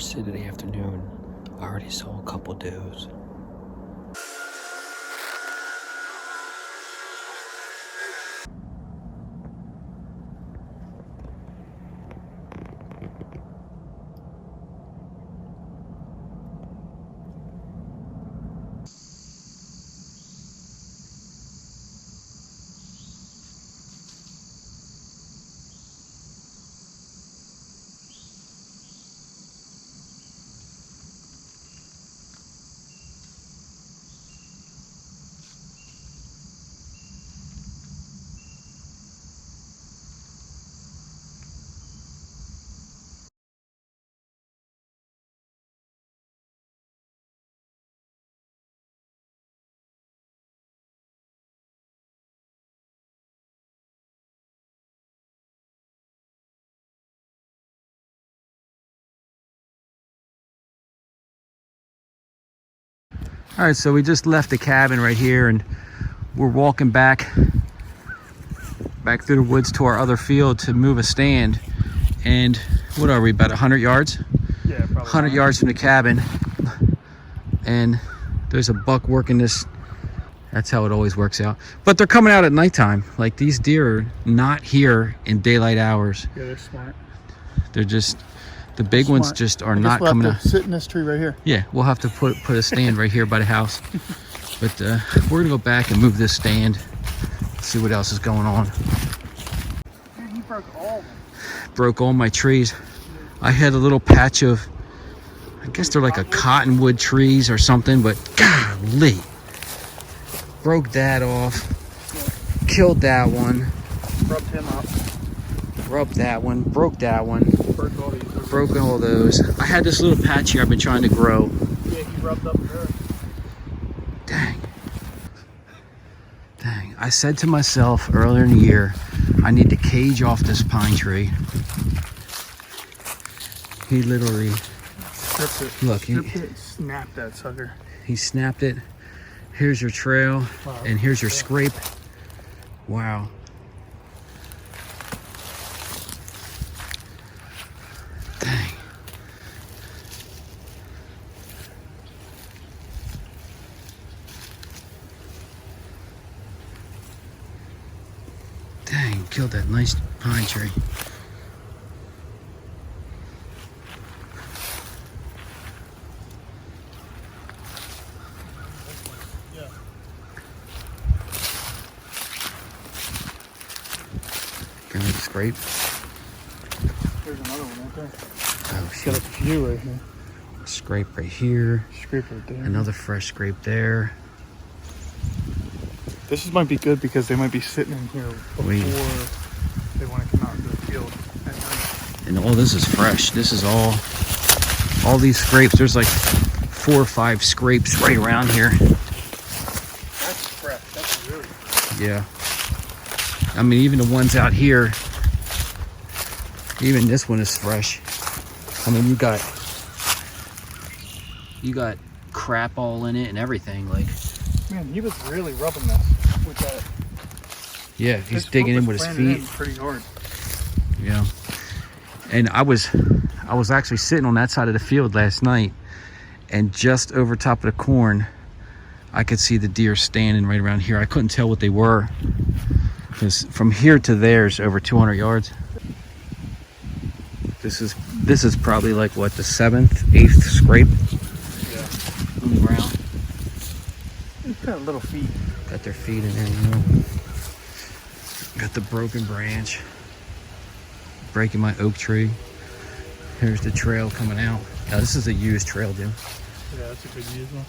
First of the afternoon, I already saw a couple does. All right, so we just left the cabin right here and we're walking back through the woods to our other field to move a stand. And what are we, about 100 yards? Yeah, probably 100 yards from the cabin. And there's a buck working this. That's how it always works out. But they're coming out at nighttime. Like, these deer are not here in daylight hours. Yeah, they're smart. They're just, the big ones just are not coming out. Sit in this tree right here. Yeah, we'll have to put a stand right here by the house. But we're gonna go back and move this stand, see what else is going on. Dude, he broke all of them. Broke all my trees. I had a little patch of, I guess they're like a cottonwood trees or something, but golly. Broke that off. Killed that one. Rubbed him up. Rubbed that one. Broke that one. Broke all these. Broke all those. I had this little patch here I've been trying to grow. Yeah, he rubbed up there. Dang. Dang. I said to myself earlier in the year, I need to cage off this pine tree. He literally Stripped it. Look, Stripped it, snapped that sucker. he snapped it. Here's your trail, Wow. and here's your scrape. Wow. Dang. Dang, killed that nice pine tree. Yeah. Got a scrape. There's another one right there. Oh, Got shit. a few right here. Scrape right here. Scrape right there. Another fresh scrape there. This might be good because they might be sitting in here before Wait. they want to come out into the field at night. And all this is fresh. This is all these scrapes. There's like 4 or 5 scrapes right around here. That's fresh. That's really fresh. Yeah. I mean, even the ones out here, even this one is fresh. I mean, you got crap all in it and everything. Like, Man, he was really rubbing this with that. yeah, he's His digging foot in was with his planted feet. in pretty hard. Yeah. And I was actually sitting on that side of the field last night, and just over top of the corn, I could see the deer standing right around here. I couldn't tell what they were, because from here to there is over 200 yards. This is probably like what, the 7th, 8th scrape Yeah. on the ground. He's got little feet. Got their feet in there, you know. Got the broken branch, breaking my oak tree. Here's the trail coming out. Now this is a used trail, Jim. Yeah, that's a good use one.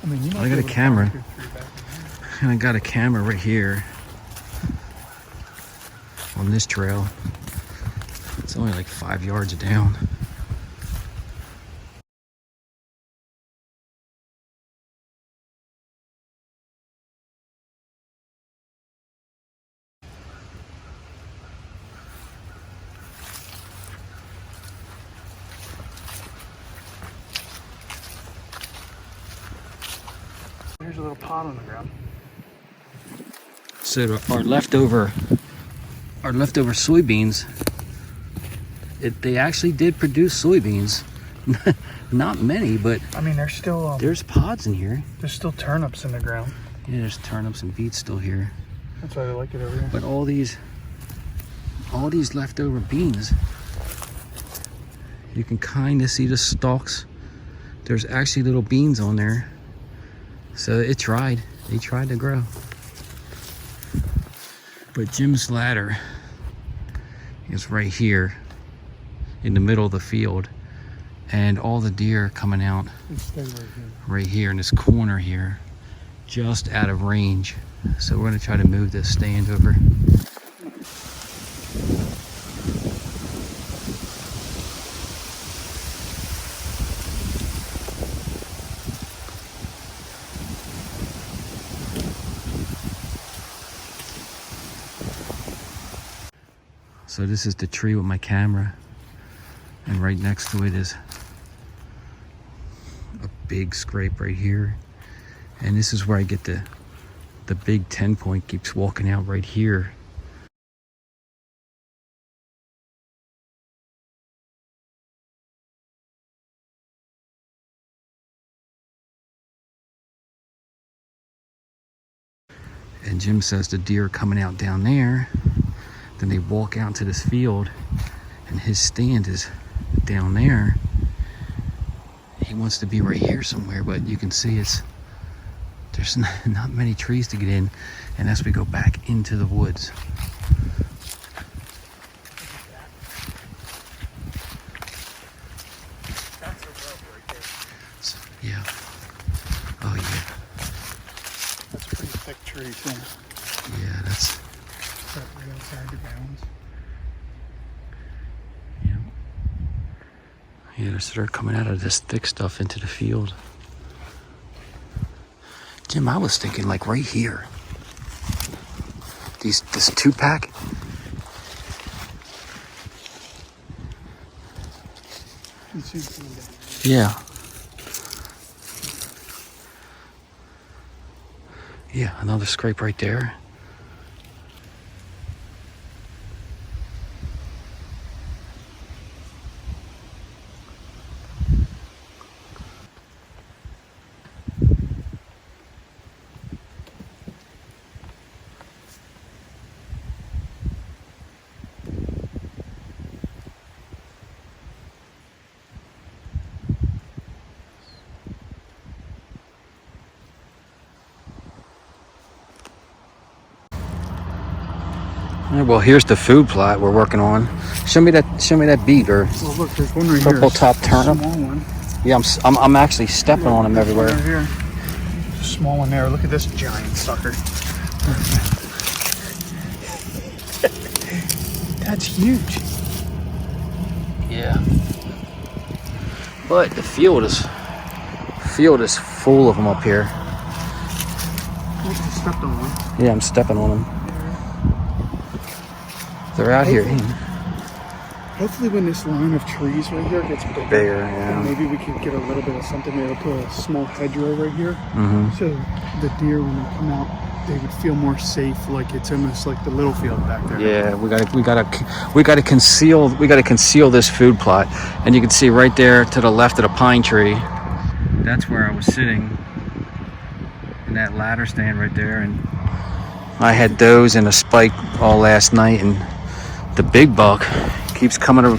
I mean, you might I be got a able to camera. find 2 or 3 back in here. And I got a camera right here on this trail. It's only like 5 yards down. There's a little pot on the ground. So our leftover soybeans They actually did produce soybeans. Not many, but I mean, there's still there's pods in here. there's still turnips in the ground. Yeah, there's turnips and beets still here. That's why I like it over here. But all these leftover beans, you can kind of see the stalks. There's actually little beans on there. So they tried to grow. But Jim's ladder is right here in the middle of the field. And all the deer are coming out right here in this corner here, just out of range. So we're gonna try to move this stand over. So this is the tree with my camera, and right next to it is a big scrape right here. And this is where I get the big 10-point keeps walking out right here. And Jim says the deer are coming out down there. Then they walk out to this field, and his stand is down there. He wants to be right here somewhere, but you can see there's not many trees to get in, and as we go back into the woods. That's a rope right there. So, yeah. Oh yeah. That's a pretty thick tree too. Yeah, that's. Right outside the bounds. Yeah. Yeah, so they're coming out of this thick stuff into the field. Jim, I was thinking like right here. This 2-pack. Yeah. Yeah, another scrape right there. All right, well, here's the food plot we're working on. Show me that beet or Well, look, there's one right here. purple top turnip. Small one. Yeah, I'm actually stepping on them everywhere. Right here. Small one there. Look at this giant sucker. That's huge. Yeah. But the field is full of them up here. You just stepped on one. Yeah, I'm stepping on them. They're out here. Hopefully when this line of trees right here gets bigger, yeah. maybe we can get a little bit of something. Maybe put a small hedgerow right here. Mm-hmm. So the deer, when they come out, they would feel more safe, like it's almost like the little field back there. Yeah, we gotta conceal this food plot. And you can see right there to the left of the pine tree. That's where I was sitting in that ladder stand right there, and I had those and a spike all last night, and the big buck keeps coming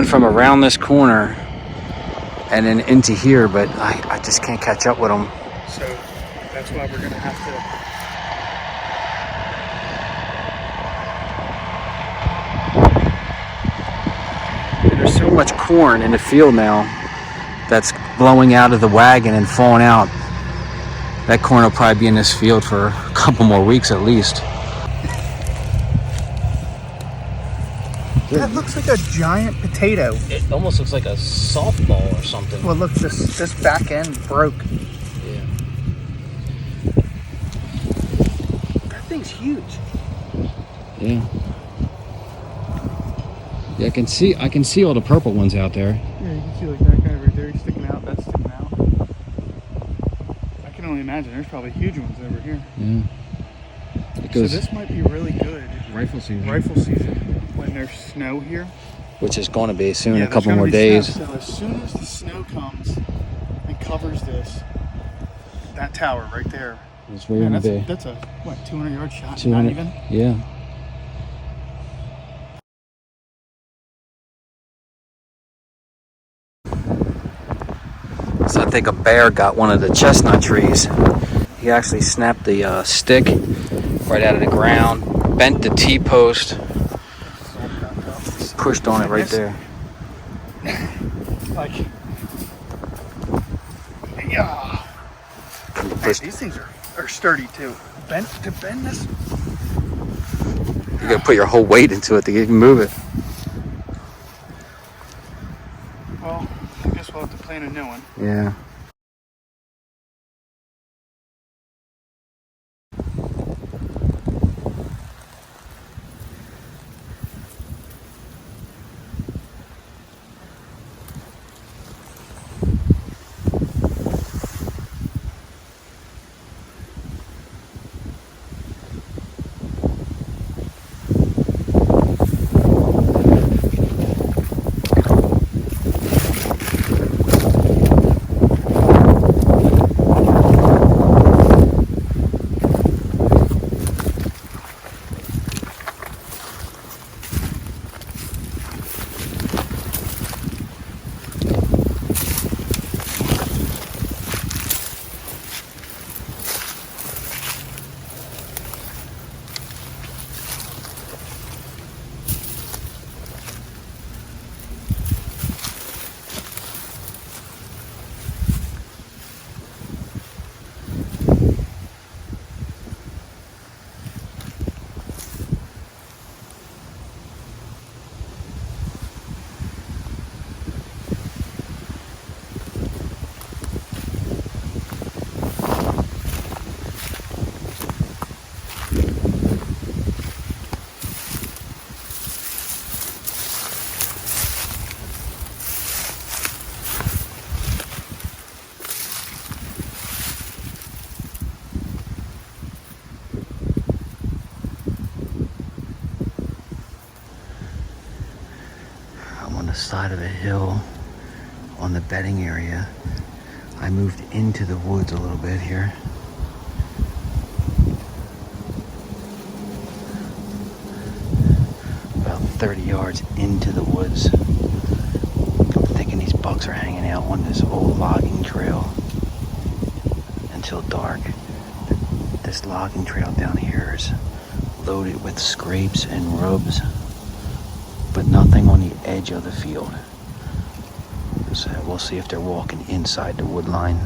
from around this corner and then into here, but I just can't catch up with him. So that's why we're gonna have And there's so much corn in the field now that's blowing out of the wagon and falling out. That corn will probably be in this field for a couple more weeks at least. That looks like a giant potato. It almost looks like a softball or something. Well, look, this back end broke. Yeah. That thing's huge. Yeah. Yeah, I can see all the purple ones out there. Yeah, you can see like that guy right there. He's sticking out. That's sticking out. I can only imagine. There's probably huge ones over here. Yeah. So this might be really good. rifle season. Rifle season when there's snow here. which is going to be soon, Yeah, a couple there's more gonna be days. snow. So as soon as the snow comes and covers that tower right there. It's where Man, you're going to be. that's a what, 200-yard shot? 200, Not even. yeah. So I think a bear got one of the chestnut trees. He actually snapped the stick right out of the ground, bent the T-post, pushed on it right there. Like, yeah. And he Man, pushed. these things are sturdy too. To bend this. You got to put your whole weight into it to even move it. Well, I guess we'll have to plan a new one. Yeah. I'm on the side of a hill on the bedding area. I moved into the woods a little bit here. About 30 yards into the woods. I'm thinking these bucks are hanging out on this old logging trail until dark. This logging trail down here is loaded with scrapes and rubs, but nothing on the edge of the field. So we'll see if they're walking inside the wood line.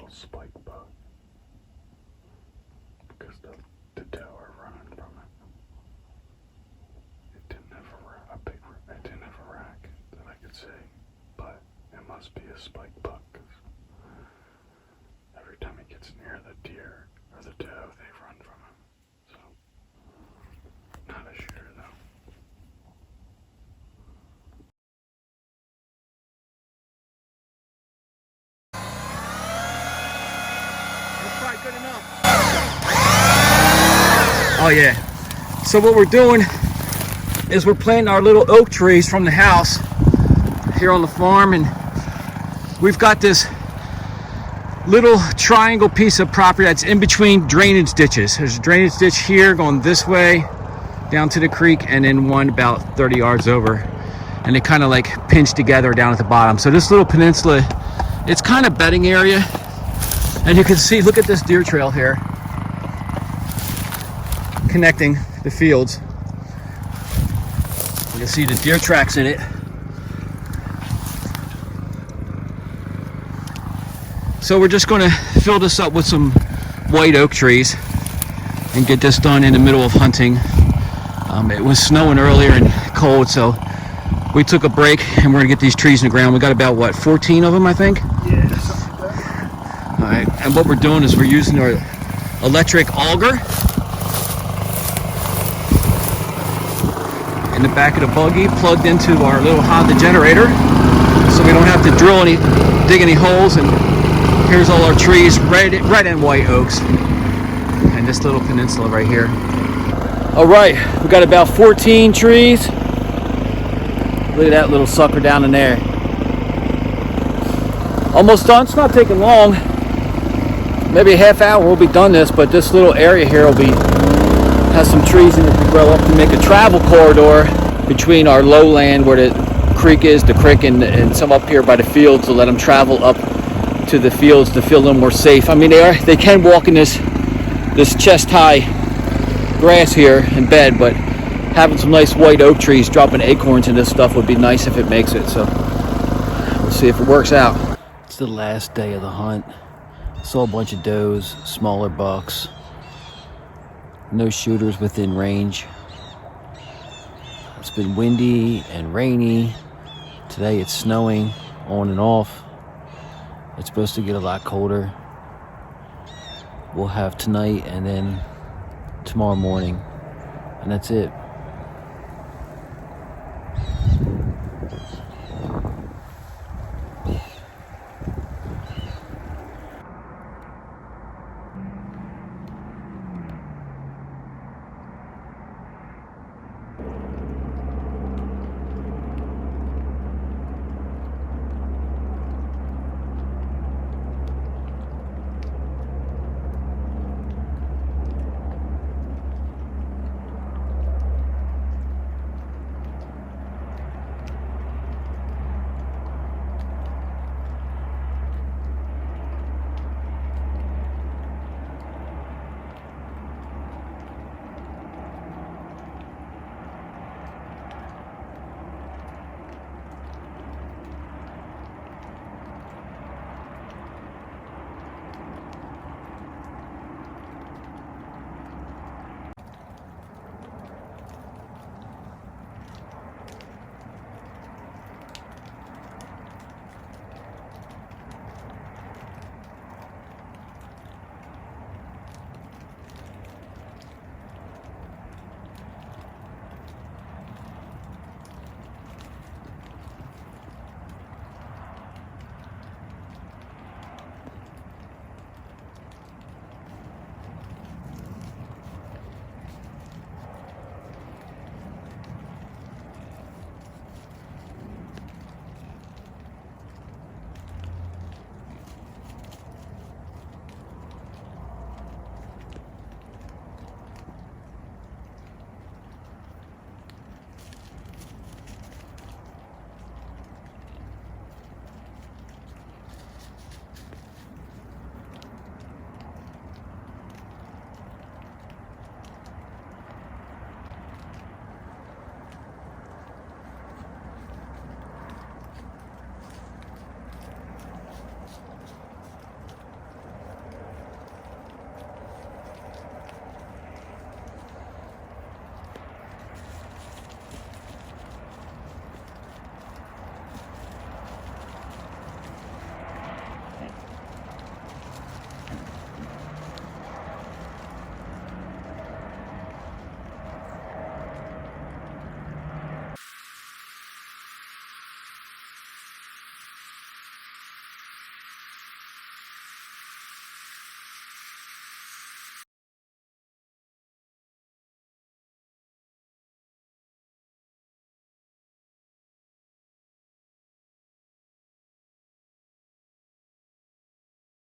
little spike bug. Because the doe are running from it. It didn't have it didn't have a rack that I could see, but it must be a spike bug. 'Cause every time he gets near the deer or the doe, they run from him. So, not a shooter though. That's probably good enough. Oh yeah. So what we're doing is we're planting our little oak trees from the house here on the farm, and we've got this little triangle piece of property that's in between drainage ditches. There's a drainage ditch here going this way down to the creek, and then one about 30 yards over, and they kind of like pinch together down at the bottom. So this little peninsula, it's kind of bedding area, and you can see, look at this deer trail here connecting the fields. You can see the deer tracks in it. So we're just going to fill this up with some white oak trees and get this done in the middle of hunting. It was snowing earlier and cold, so we took a break and we're going to get these trees in the ground. We got about, what, 14 of them, I think? Yeah, something like that. All right, and what we're doing is we're using our electric auger in the back of the buggy, plugged into our little Honda generator, so we don't have to dig any holes. And here's all our trees, red and white oaks, and this little peninsula right here. All right, we got about 14 trees. Look at that little sucker down in there. Almost done. It's not taking long. Maybe a half hour we'll be done this, but this little area here has some trees in it to grow up to make a travel corridor between our lowland where the creek is, and some up here by the fields, to let them travel up to the fields to feel a little more safe. I mean, they can walk in this chest high grass here and bed, but having some nice white oak trees dropping acorns in this stuff would be nice if it makes it. So we'll see if it works out. It's the last day of the hunt. Saw a bunch of does, smaller bucks. No shooters within range. It's been windy and rainy. Today it's snowing on and off. It's supposed to get a lot colder. We'll have tonight and then tomorrow morning, and that's it.